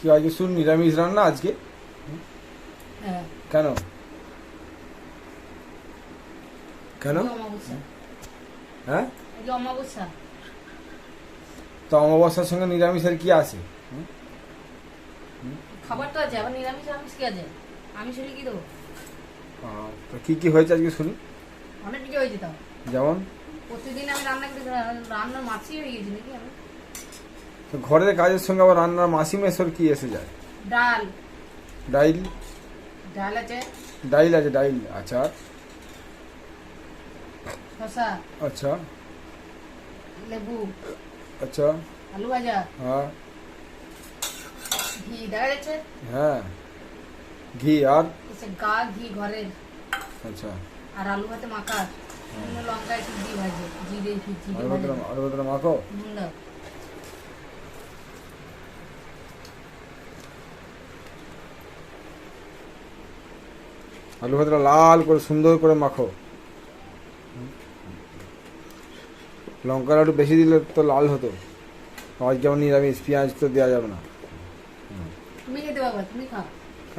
কি আজকে শুন নিরামিষ রান্না আজকে? হ্যাঁ। কেন কেন? অমাবস্যা। হ্যাঁ, আজকে অমাবস্যা। তো অমাবস্যার সঙ্গে নিরামিষের কি আছে? খাবার তো আছে, আবার নিরামিষ আমিষ কি আছে? আমিষ হলে কি দেবো? তো কি কি হয়েছে আজকে শুনি। অনেক কিছু হয়েছে তাও। যেমন? প্রতিদিন আমি রান্না করতে রান্নার মাছই হয়ে গেছি নাকি আমি। তো ঘরের কাজের সঙ্গে আবার রান্নার মাসি মেসর কি এসে যায়? ডাল। ডাইল? ডাল আছে। ডাইল আছে, ডাইল। আচ্ছা, শসা। আচ্ছা, লেবু। আচ্ছা, আলু ভাজা। হ্যাঁ ঘি দেখা যাচ্ছে। হ্যাঁ, ঘি আর এসে গা ঘি ঘরের। আচ্ছা, আর আলু ভাতে মাখা। লঙ্কা একটু ঘি ভাজে, জিরে জিরে ভাজে। আলু ভেতরে মাখো। দাও। আলু ভেতরে লাল করে সুন্দর করে মাখো। লঙ্কার একটু বেশি দিলে তো লাল হতো। আজ যেমন নিরামিষ, পেঁয়াজ তো দেওয়া যাবে না। তুমি খেতে পারবা, তুমি খাও।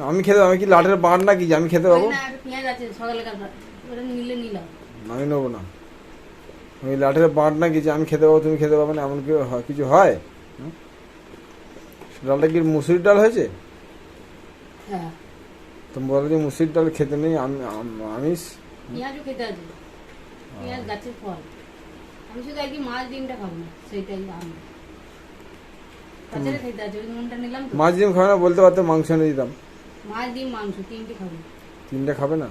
আমি খেতে, আমি কি লাটের বাঁট নাকি যে আমি খেতে পাবো? না, একটা পেঁয়াজ আছে সকালে কাটা, ওটা নিলে নিলাম। আমি নেবো না। আমি লাটের বাঁট নাকি যে আমি খেতে পাবো তুমি খেতে পাবে না, এমন কি কিছু হয়? ডালটা কি মুসুরির ডাল হয়েছে? হ্যাঁ। তুমি বলো যে মুসুরির ডাল খেতে নেই, আমিষ? পেঁয়াজও খেতে আছে, পেঁয়াজ গাছের ফল। আমি শুধু একদিন মাছ ডিমটা খাবো না, সেইটাই আমি। তাছাড়া খেতে আছে, ওই নুনটা নিলাম তো। মাছ ডিম খাবে না বলতে পারতে, মাংস এনে দিতাম। মাছ ডিম মাংস তিনটে খাবো। তিনটে খাবে না?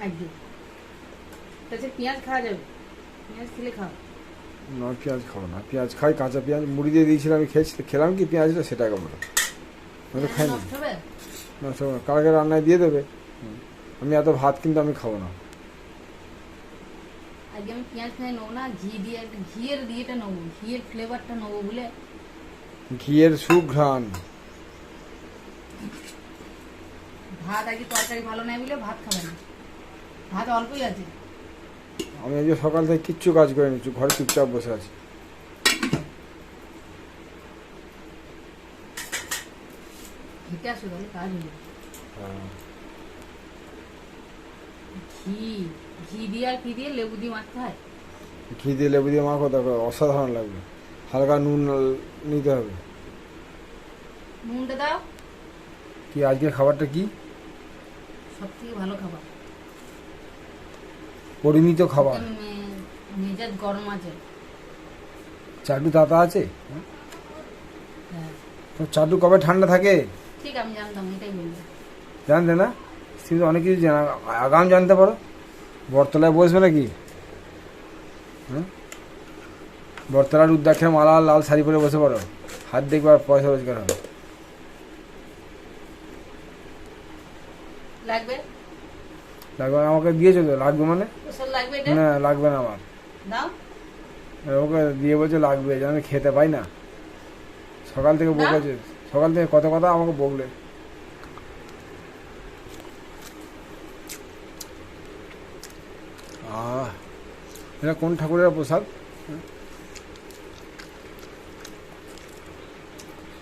একদিন। তাছাড়া পেঁয়াজ খাওয়া যাবে, পেঁয়াজ খেলে খাও। না, পেঁয়াজ খাবো না। পেঁয়াজ খাই, কাঁচা পেঁয়াজ মুড়ি দিয়ে দিয়েছিলাম, আমি খেলাম কি পেঁয়াজটা সেটাকে বলো। আমি তো খাই না। নষ্ট হবে? না, কালকে রান্নায় দিয়ে দেবে। আমি এত ভাত কিন্তু আমি খাবো না। আজকে আমি পেঁয়াজ ফেঁয়াজ নেবো না, ঘি দিয়ে একটা ঘিয়ের দিয়েটা নেবো, ঘিয়ের ফ্লেভারটা নেবো বলে। ঘিয়ের সুঘ্রাণ। ভাত আজকে তরকারি ভালো নাই বলে ভাত খাবে না, ভাত অল্পই আছে। আমি আজকে সকাল থেকে কিচ্ছু কাজ করে নিচ্ছি, ঘরে চুপচাপ বসে আছি। ঘিতে আসো তাহলে কাজ হলো। ঘি ঘি দিয়ে আর কি দিয়ে লেবু দিয়ে মাখতে হয়। ঘি দিয়ে লেবু দিয়ে মাখো, দেখো অসাধারণ লাগবে। হালকা নুন নিতে হবে। নুনটা দাও। কি আজকে খাবারটা কি? সব থেকে ভালো খাবার, পরিমিত খাবার। মেজাজ গরম আছে। চাটু তাতা আছে? হ্যাঁ তো চাটু কবে ঠান্ডা থাকে? ঠিক, আমি জানতাম, এটাই বলবো। জানতে না? তুমি অনেক কিছু আগাম জানতে পারো। বটতলায় বসবে নাকি? হ্যাঁ, বটতলার উদ্যাক্ষের মালা লাল শাড়ি পরে বসে পড়ো, হাত দেখবে আর পয়সা রোজগার হবে। লাগবে? লাগবে না? আমাকে দিয়েছো তো, লাগবে মানে? ওসব লাগবে এটা? না, লাগবে না আমার। দাও। ওকে দিয়ে বলছে লাগবে, যেন আমি খেতে পাই না। সকাল থেকে বকেছে, সকাল থেকে কত কথা আমাকে বকলে। এটা কোন ঠাকুরের প্রসাদ?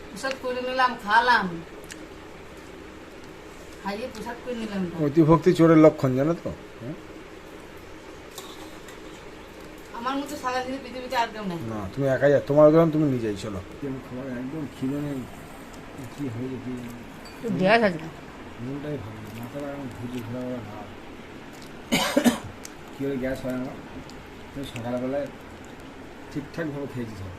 প্রসাদ করে নিলাম, খাওয়ালাম, খাইয়ে প্রসাদ করে নিলাম। অতিভক্তি চোরের লক্ষণ, জানো তো? আমার মতো সারা দিনে পৃথিবীতে আর কেউ নেই। না, তুমি একাই যা, তোমার উদাহরণ তুমি নিজেই চলো। খাবার একদম খিদে নেই। কি হয়েছে কি গ্যাস আছে না? মনটাই ভালো, মাথাটা এখন ঘুরছে ঘোরাঘোরা ভাব। কী করে গ্যাস হয় আমার? সকালবেলায় ঠিকঠাকভাবে খেয়েছি সব।